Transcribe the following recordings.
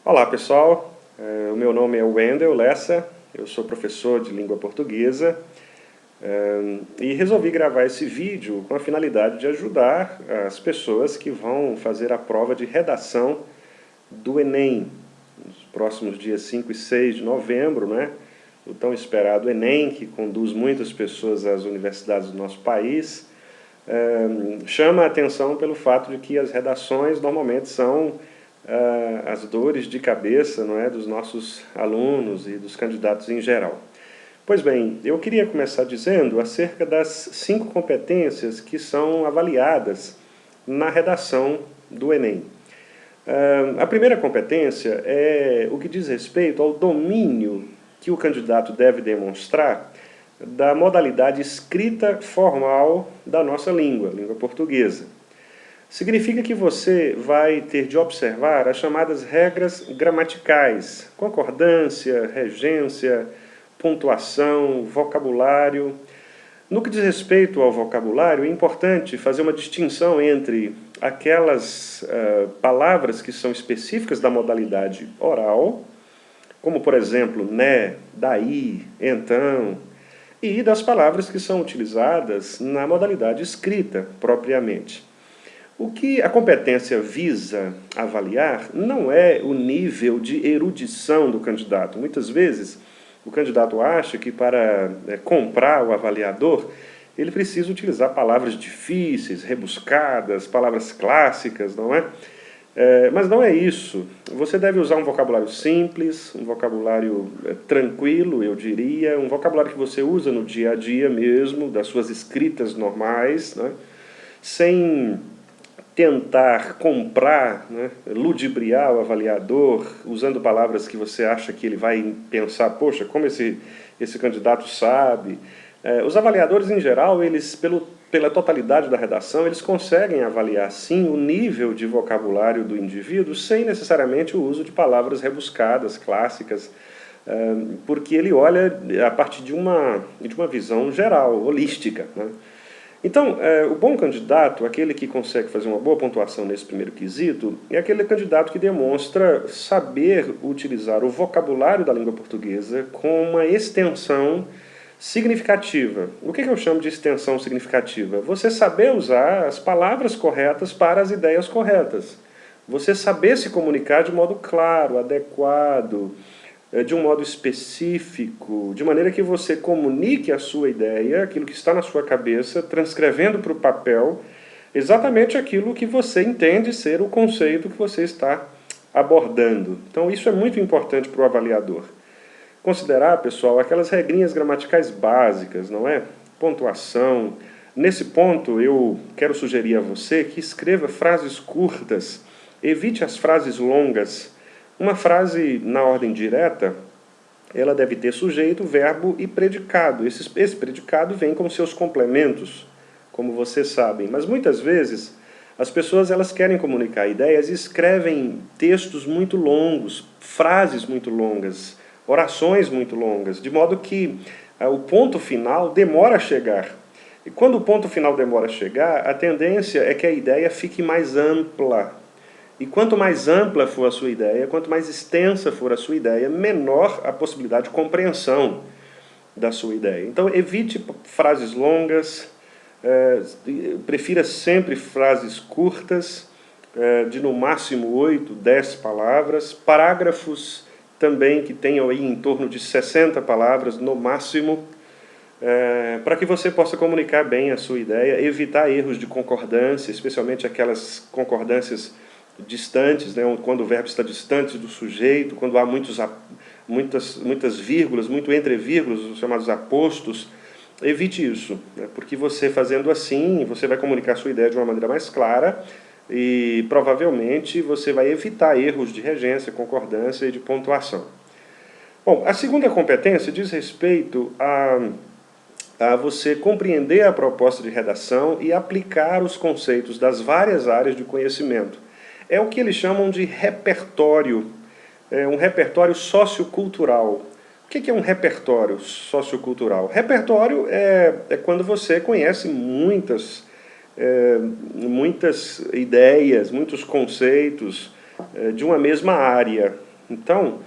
Olá pessoal, o meu nome é Wendel Lessa, eu sou professor de língua portuguesa e resolvi gravar esse vídeo com a finalidade de ajudar as pessoas que vão fazer a prova de redação do Enem, nos próximos dias 5 e 6 de novembro, né? O tão esperado Enem, que conduz muitas pessoas às universidades do nosso país, chama a atenção pelo fato de que as redações normalmente são as dores de cabeça, não é, dos nossos alunos e dos candidatos em geral. Pois bem, eu queria começar dizendo acerca das 5 competências que são avaliadas na redação do Enem. A primeira competência é o que diz respeito ao domínio que o candidato deve demonstrar da modalidade escrita formal da nossa língua portuguesa. Significa que você vai ter de observar as chamadas regras gramaticais, concordância, regência, pontuação, vocabulário. No que diz respeito ao vocabulário, é importante fazer uma distinção entre aquelas palavras que são específicas da modalidade oral, como por exemplo, né, daí, então, e das palavras que são utilizadas na modalidade escrita, propriamente. O que a competência visa avaliar não é o nível de erudição do candidato. Muitas vezes, o candidato acha que para comprar o avaliador, ele precisa utilizar palavras difíceis, rebuscadas, palavras clássicas, não é? Mas não é isso. Você deve usar um vocabulário simples, um vocabulário tranquilo, eu diria, um vocabulário que você usa no dia a dia mesmo, das suas escritas normais, né? Sem tentar comprar, né, ludibriar o avaliador, usando palavras que você acha que ele vai pensar, poxa, como esse candidato sabe. Os avaliadores, em geral, eles, pela totalidade da redação, eles conseguem avaliar, sim, o nível de vocabulário do indivíduo, sem necessariamente o uso de palavras rebuscadas, clássicas, porque ele olha a partir de uma visão geral, holística, né? Então, o bom candidato, aquele que consegue fazer uma boa pontuação nesse primeiro quesito, é aquele candidato que demonstra saber utilizar o vocabulário da língua portuguesa com uma extensão significativa. O que eu chamo de extensão significativa? Você saber usar as palavras corretas para as ideias corretas. Você saber se comunicar de modo claro, adequado, de um modo específico, de maneira que você comunique a sua ideia, aquilo que está na sua cabeça, transcrevendo para o papel exatamente aquilo que você entende ser o conceito que você está abordando. Então isso é muito importante para o avaliador. Considerar, pessoal, aquelas regrinhas gramaticais básicas, não é? Pontuação. Nesse ponto, eu quero sugerir a você que escreva frases curtas, evite as frases longas. Uma frase na ordem direta, ela deve ter sujeito, verbo e predicado. Esse predicado vem com seus complementos, como vocês sabem. Mas muitas vezes as pessoas elas querem comunicar ideias e escrevem textos muito longos, frases muito longas, orações muito longas, de modo que o ponto final demora a chegar. E quando o ponto final demora a chegar, a tendência é que a ideia fique mais ampla. E quanto mais ampla for a sua ideia, quanto mais extensa for a sua ideia, menor a possibilidade de compreensão da sua ideia. Então evite frases longas, prefira sempre frases curtas, de no máximo 8, 10 palavras, parágrafos também que tenham aí em torno de 60 palavras no máximo, para que você possa comunicar bem a sua ideia, evitar erros de concordância, especialmente aquelas concordâncias distantes, né, quando o verbo está distante do sujeito, quando há muitas vírgulas, muito entre vírgulas, os chamados apostos. Evite isso, né, porque você fazendo assim, você vai comunicar a sua ideia de uma maneira mais clara e provavelmente você vai evitar erros de regência, concordância e de pontuação. Bom, a segunda competência diz respeito a você compreender a proposta de redação e aplicar os conceitos das várias áreas de conhecimento. É o que eles chamam de repertório, um repertório sociocultural. O que é um repertório sociocultural? Repertório é quando você conhece muitas ideias, muitos conceitos de uma mesma área. Então,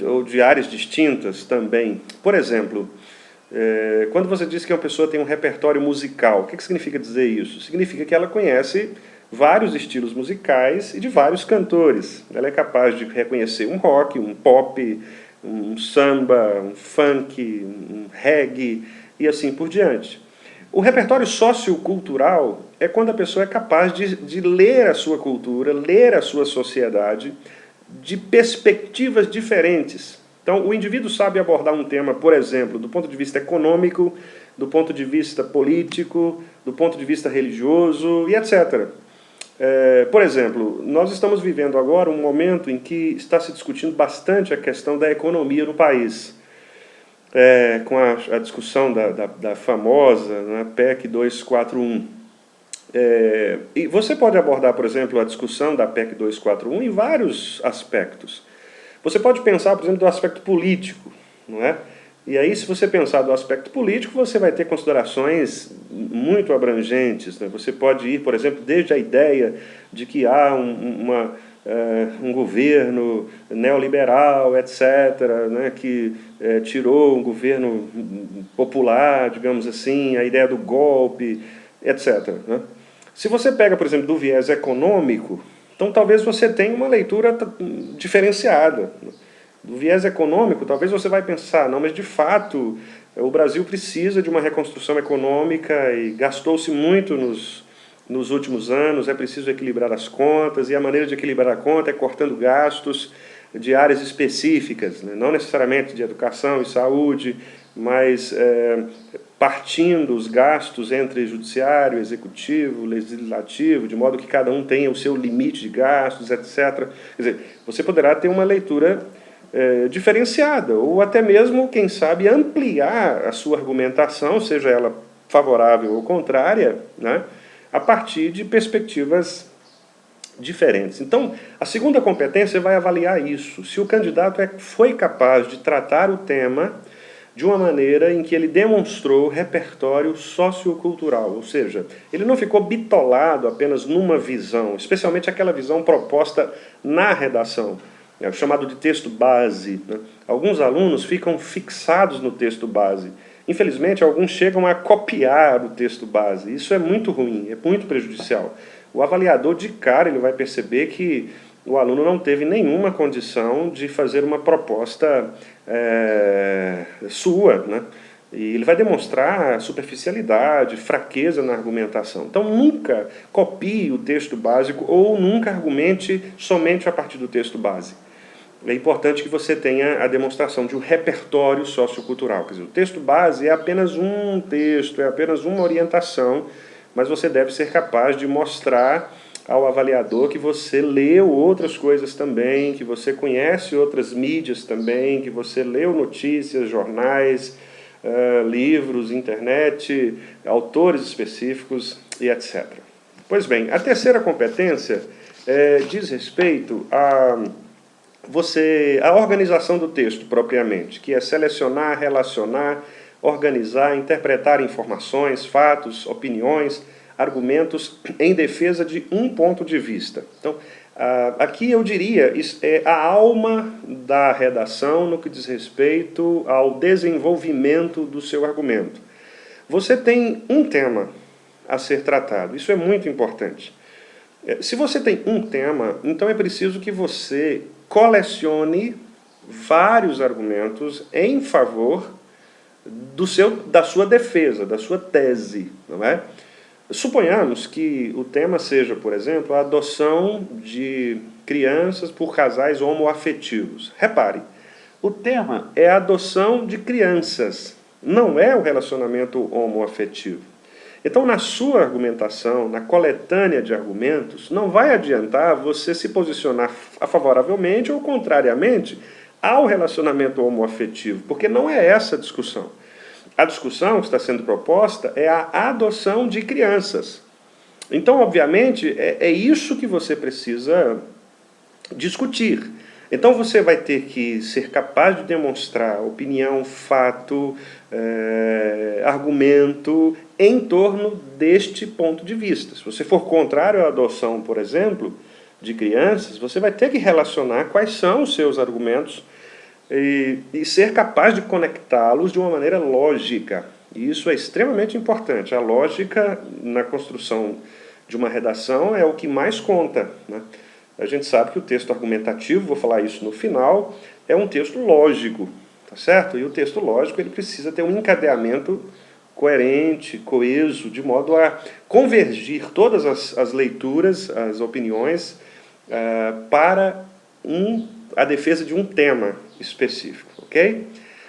ou de áreas distintas também. Por exemplo, quando você diz que uma pessoa tem um repertório musical, o que significa dizer isso? Significa que ela conhece vários estilos musicais e de vários cantores. Ela é capaz de reconhecer um rock, um pop, um samba, um funk, um reggae e assim por diante. O repertório sociocultural é quando a pessoa é capaz de ler a sua cultura, ler a sua sociedade de perspectivas diferentes. Então, o indivíduo sabe abordar um tema, por exemplo, do ponto de vista econômico, do ponto de vista político, do ponto de vista religioso e etc. Por exemplo, nós estamos vivendo agora um momento em que está se discutindo bastante a questão da economia no país. Com a discussão da famosa, né, PEC 241. E você pode abordar, por exemplo, a discussão da PEC 241 em vários aspectos. Você pode pensar, por exemplo, do aspecto político, não é? E aí, se você pensar do aspecto político, você vai ter considerações muito abrangentes, né? Você pode ir, por exemplo, desde a ideia de que há um governo neoliberal, etc., né, que tirou um governo popular, digamos assim, a ideia do golpe, etc., né? Se você pega, por exemplo, do viés econômico, então talvez você tenha uma leitura diferenciada. Do viés econômico, talvez você vai pensar, não, mas de fato o Brasil precisa de uma reconstrução econômica e gastou-se muito nos últimos anos, é preciso equilibrar as contas, e a maneira de equilibrar a conta é cortando gastos de áreas específicas, né? Não necessariamente de educação e saúde, mas partindo os gastos entre judiciário, executivo, legislativo, de modo que cada um tenha o seu limite de gastos, etc. Quer dizer, você poderá ter uma leitura diferenciada, ou até mesmo, quem sabe, ampliar a sua argumentação, seja ela favorável ou contrária, né, a partir de perspectivas diferentes. Então, a segunda competência vai avaliar isso, se o candidato foi capaz de tratar o tema de uma maneira em que ele demonstrou repertório sociocultural, ou seja, ele não ficou bitolado apenas numa visão, especialmente aquela visão proposta na redação, é o chamado de texto base, né? Alguns alunos ficam fixados no texto base. Infelizmente, alguns chegam a copiar o texto base. Isso é muito ruim, é muito prejudicial. O avaliador, de cara, ele vai perceber que o aluno não teve nenhuma condição de fazer uma proposta sua, né? E ele vai demonstrar superficialidade, fraqueza na argumentação. Então, nunca copie o texto básico ou nunca argumente somente a partir do texto base. É importante que você tenha a demonstração de um repertório sociocultural. Quer dizer, o texto base é apenas um texto, é apenas uma orientação, mas você deve ser capaz de mostrar ao avaliador que você leu outras coisas também, que você conhece outras mídias também, que você leu notícias, jornais, livros, internet, autores específicos e etc. Pois bem, a terceira competência diz respeito a organização do texto propriamente, que é selecionar, relacionar, organizar, interpretar informações, fatos, opiniões, argumentos em defesa de um ponto de vista. Então, aqui eu diria, é a alma da redação no que diz respeito ao desenvolvimento do seu argumento. Você tem um tema a ser tratado, isso é muito importante. Se você tem um tema, então é preciso que você colecione vários argumentos em favor da sua defesa, da sua tese, não é? Suponhamos que o tema seja, por exemplo, a adoção de crianças por casais homoafetivos. Repare, o tema é a adoção de crianças, não é o relacionamento homoafetivo. Então, na sua argumentação, na coletânea de argumentos, não vai adiantar você se posicionar favoravelmente ou contrariamente ao relacionamento homoafetivo, porque não é essa a discussão. A discussão que está sendo proposta é a adoção de crianças. Então, obviamente, é isso que você precisa discutir. Então você vai ter que ser capaz de demonstrar opinião, fato, argumento em torno deste ponto de vista. Se você for contrário à adoção, por exemplo, de crianças, você vai ter que relacionar quais são os seus argumentos e ser capaz de conectá-los de uma maneira lógica. E isso é extremamente importante. A lógica na construção de uma redação é o que mais conta, né? A gente sabe que o texto argumentativo, vou falar isso no final, é um texto lógico, tá certo? E o texto lógico ele precisa ter um encadeamento coerente, coeso, de modo a convergir todas as leituras, as opiniões, para a defesa de um tema específico, ok?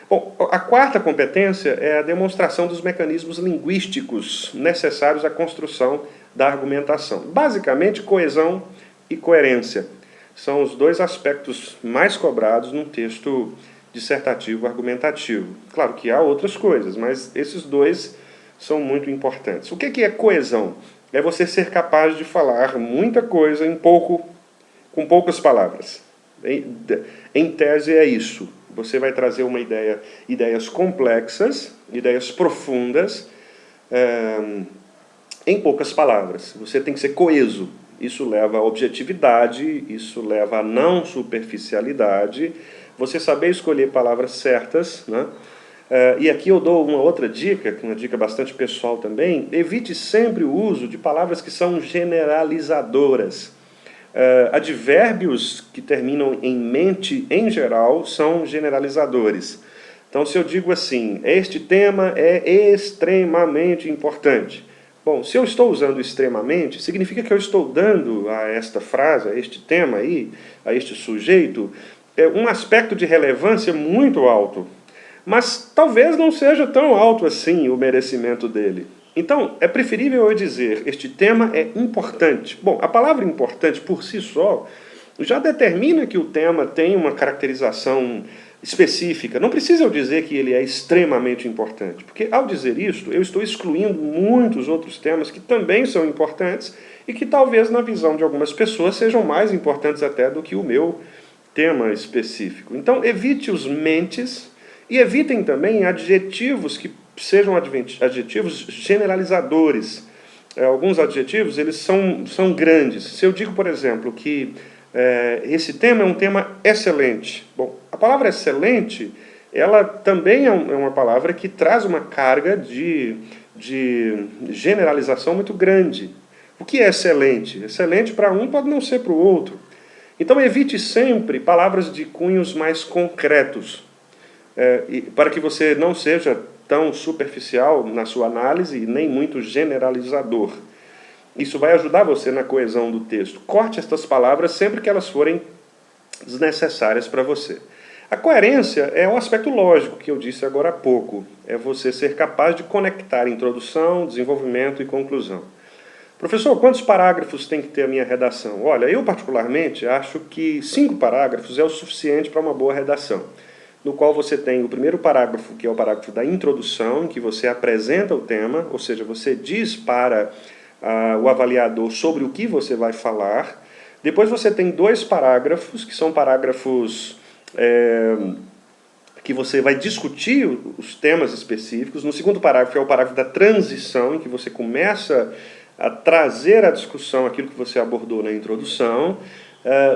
Bom, a quarta competência é a demonstração dos mecanismos linguísticos necessários à construção da argumentação. Basicamente, coesão e coerência são os dois aspectos mais cobrados num texto dissertativo argumentativo. Claro que há outras coisas, mas esses dois são muito importantes. O que é coesão? É você ser capaz de falar muita coisa com poucas palavras. Em tese é isso. Você vai trazer uma ideias complexas, ideias profundas, em poucas palavras. Você tem que ser coeso. Isso leva à objetividade, isso leva à não superficialidade, você saber escolher palavras certas, né? E aqui eu dou uma outra dica, uma dica bastante pessoal também: evite sempre o uso de palavras que são generalizadoras. Advérbios que terminam em mente, em geral, são generalizadores. Então, se eu digo assim, este tema é extremamente importante. Bom, se eu estou usando extremamente, significa que eu estou dando a esta frase, a este tema aí, a este sujeito, um aspecto de relevância muito alto. Mas talvez não seja tão alto assim o merecimento dele. Então, é preferível eu dizer, este tema é importante. Bom, a palavra importante por si só já determina que o tema tem uma caracterização específica. Não precisa eu dizer que ele é extremamente importante, porque ao dizer isto, eu estou excluindo muitos outros temas que também são importantes e que talvez na visão de algumas pessoas sejam mais importantes até do que o meu tema específico. Então, evite os mentes e evitem também adjetivos que sejam adjetivos generalizadores. Alguns adjetivos eles são grandes. Se eu digo, por exemplo, que esse tema é um tema excelente. Bom, a palavra excelente, ela também é uma palavra que traz uma carga de generalização muito grande. O que é excelente? Excelente para um pode não ser para o outro. Então evite sempre palavras de cunhos mais concretos, para que você não seja tão superficial na sua análise e nem muito generalizador. Isso vai ajudar você na coesão do texto. Corte estas palavras sempre que elas forem desnecessárias para você. A coerência é um aspecto lógico que eu disse agora há pouco. É você ser capaz de conectar introdução, desenvolvimento e conclusão. Professor, quantos parágrafos tem que ter a minha redação? Olha, eu particularmente acho que 5 parágrafos é o suficiente para uma boa redação, no qual você tem o primeiro parágrafo, que é o parágrafo da introdução, em que você apresenta o tema, ou seja, você diz para o avaliador sobre o que você vai falar. Depois você tem 2 parágrafos, que são parágrafos que você vai discutir os temas específicos. No segundo parágrafo é o parágrafo da transição, em que você começa a trazer à discussão aquilo que você abordou na introdução.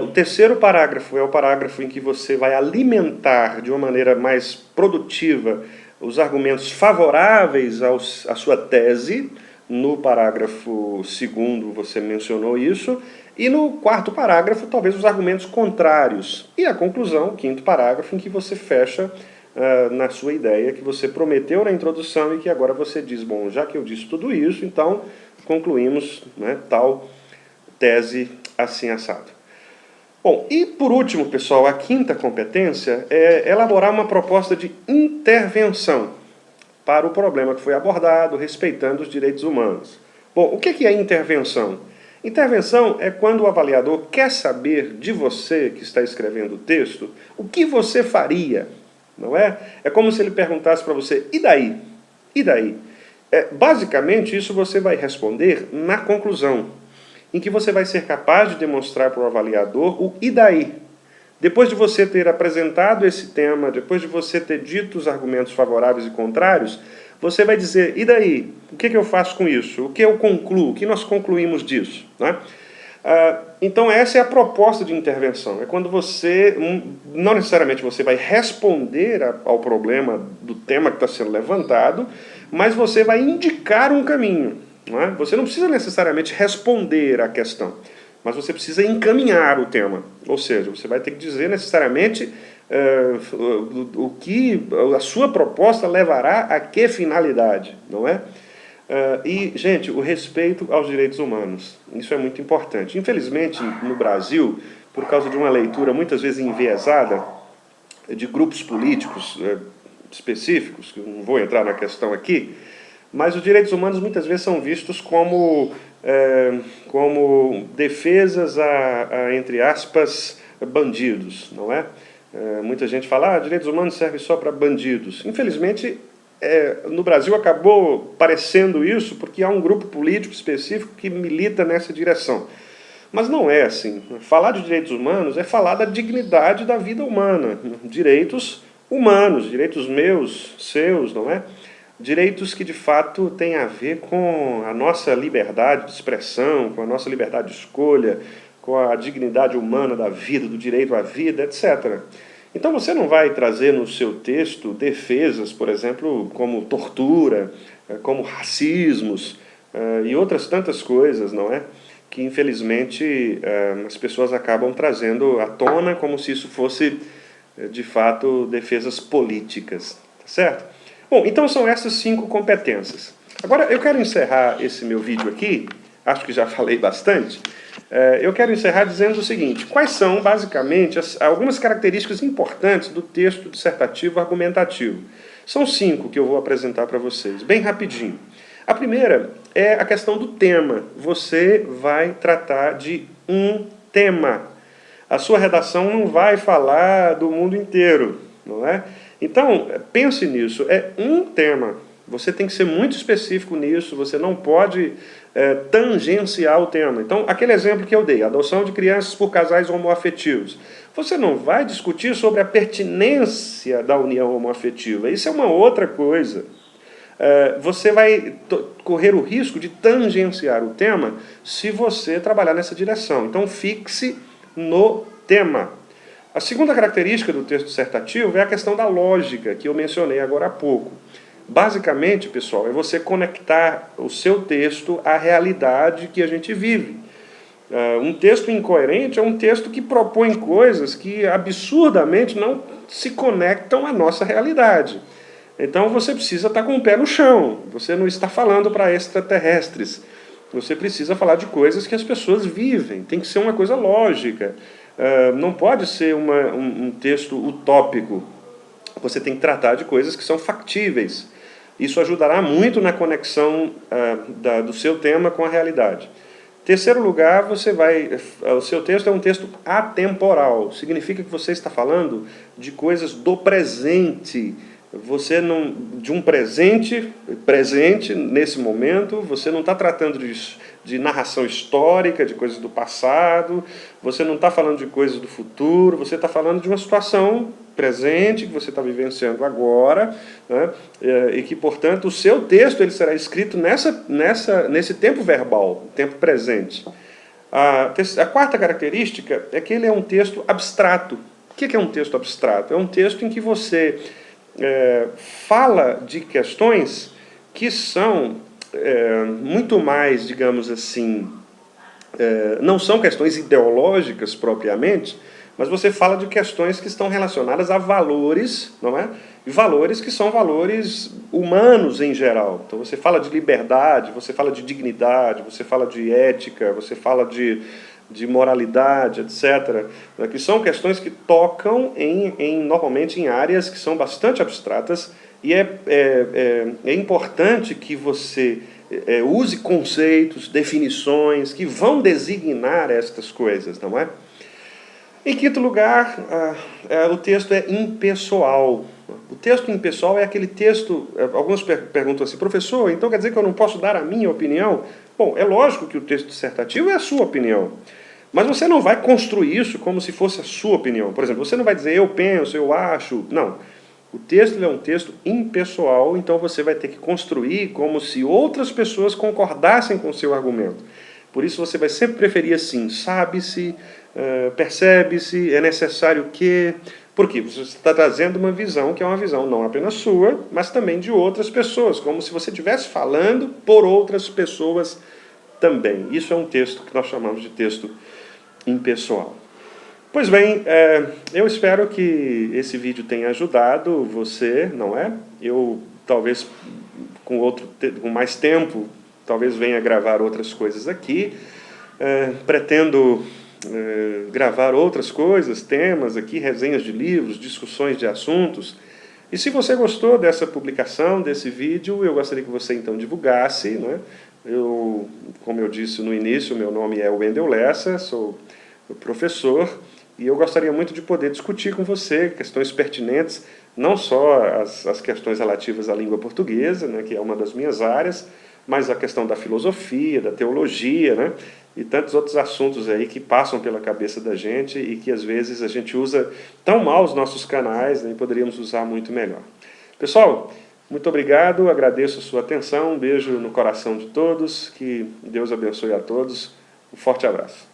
O terceiro parágrafo é o parágrafo em que você vai alimentar de uma maneira mais produtiva os argumentos favoráveis à sua tese. No parágrafo segundo você mencionou isso. E no quarto parágrafo, talvez os argumentos contrários. E a conclusão, o quinto parágrafo, em que você fecha na sua ideia que você prometeu na introdução e que agora você diz, bom, já que eu disse tudo isso, então concluímos, né, tal tese assim assado. Bom, e por último, pessoal, a quinta competência é elaborar uma proposta de intervenção para o problema que foi abordado, respeitando os direitos humanos. Bom, o que é intervenção? Intervenção é quando o avaliador quer saber de você, que está escrevendo o texto, o que você faria, não é? É como se ele perguntasse para você, e daí? E daí? Basicamente, isso você vai responder na conclusão, em que você vai ser capaz de demonstrar para o avaliador o e daí. Depois de você ter apresentado esse tema, depois de você ter dito os argumentos favoráveis e contrários, você vai dizer, e daí? O que eu faço com isso? O que eu concluo? O que nós concluímos disso? Né? Então essa é a proposta de intervenção, é quando você, não necessariamente você vai responder ao problema do tema que está sendo levantado, mas você vai indicar um caminho. Não é? Você não precisa necessariamente responder à questão, mas você precisa encaminhar o tema, ou seja, você vai ter que dizer necessariamente o que a sua proposta levará a que finalidade, não é? E, gente, o respeito aos direitos humanos, isso é muito importante. Infelizmente, no Brasil, por causa de uma leitura muitas vezes enviesada de grupos políticos específicos, que eu não vou entrar na questão aqui, mas os direitos humanos muitas vezes são vistos como defesas entre aspas, bandidos, não é? Muita gente fala, direitos humanos servem só para bandidos. Infelizmente, no Brasil acabou parecendo isso porque há um grupo político específico que milita nessa direção. Mas não é assim. Falar de direitos humanos é falar da dignidade da vida humana. Direitos humanos, direitos meus, seus, não é? Direitos que de fato têm a ver com a nossa liberdade de expressão, com a nossa liberdade de escolha, com a dignidade humana da vida, do direito à vida, etc. Então você não vai trazer no seu texto defesas, por exemplo, como tortura, como racismos e outras tantas coisas, não é? Que infelizmente as pessoas acabam trazendo à tona como se isso fosse, de fato, defesas políticas, tá certo? Bom, então são essas 5 competências. Agora eu quero encerrar esse meu vídeo aqui, acho que já falei bastante. Eu quero encerrar dizendo o seguinte, quais são, basicamente, algumas características importantes do texto dissertativo argumentativo. São 5 que eu vou apresentar para vocês, bem rapidinho. A primeira é a questão do tema. Você vai tratar de um tema. A sua redação não vai falar do mundo inteiro, não é? Então, pense nisso, é um tema. Você tem que ser muito específico nisso, você não pode tangenciar o tema. Então, aquele exemplo que eu dei, adoção de crianças por casais homoafetivos. Você não vai discutir sobre a pertinência da união homoafetiva, isso é uma outra coisa. Você vai correr o risco de tangenciar o tema se você trabalhar nessa direção. Então, fixe no tema. A segunda característica do texto dissertativo é a questão da lógica, que eu mencionei agora há pouco. Basicamente, pessoal, é você conectar o seu texto à realidade que a gente vive. Um texto incoerente é um texto que propõe coisas que absurdamente não se conectam à nossa realidade. Então você precisa estar com o pé no chão, você não está falando para extraterrestres. Você precisa falar de coisas que as pessoas vivem, tem que ser uma coisa lógica. Não pode ser um texto utópico. Você tem que tratar de coisas que são factíveis. Isso ajudará muito na conexão do seu tema com a realidade. Terceiro lugar, o seu texto é um texto atemporal. Significa que você está falando de coisas do presente. Você não, de um presente nesse momento, você não está tratando de narração histórica, de coisas do passado, você não está falando de coisas do futuro, você está falando de uma situação presente que você está vivenciando agora, né? E que, portanto, o seu texto ele será escrito nesse tempo verbal, tempo presente. A quarta característica é que ele é um texto abstrato. O que é um texto abstrato? É um texto em que você fala de questões que são muito mais, digamos assim, não são questões ideológicas propriamente, mas você fala de questões que estão relacionadas a valores, não é? E valores que são valores humanos em geral. Então você fala de liberdade, você fala de dignidade, você fala de ética, você fala de moralidade, etc., que são questões que tocam normalmente em áreas que são bastante abstratas, e é importante que você use conceitos, definições que vão designar estas coisas, não é? Em quinto lugar, o texto é impessoal. O texto impessoal é aquele texto... Alguns perguntam assim, professor, então quer dizer que eu não posso dar a minha opinião? Bom, é lógico que o texto dissertativo é a sua opinião. Mas você não vai construir isso como se fosse a sua opinião. Por exemplo, você não vai dizer eu penso, eu acho. Não. O texto é um texto impessoal, então você vai ter que construir como se outras pessoas concordassem com o seu argumento. Por isso você vai sempre preferir assim, sabe-se, percebe-se, é necessário que... Por quê? Você está trazendo uma visão que é uma visão não apenas sua, mas também de outras pessoas, como se você estivesse falando por outras pessoas também. Isso é um texto que nós chamamos de texto impessoal. Pois bem, eu espero que esse vídeo tenha ajudado você, não é? Eu talvez com mais tempo, talvez venha gravar outras coisas aqui. Pretendo gravar outras coisas, temas aqui, resenhas de livros, discussões de assuntos. E se você gostou dessa publicação, desse vídeo, eu gostaria que você então divulgasse, né? Como eu disse no início, meu nome é Wendel Lessa, sou professor, e eu gostaria muito de poder discutir com você questões pertinentes, não só as questões relativas à língua portuguesa, né, que é uma das minhas áreas, mas a questão da filosofia, da teologia, né, e tantos outros assuntos aí que passam pela cabeça da gente e que às vezes a gente usa tão mal os nossos canais, né, e poderíamos usar muito melhor. Pessoal, muito obrigado, agradeço a sua atenção, um beijo no coração de todos, que Deus abençoe a todos, um forte abraço.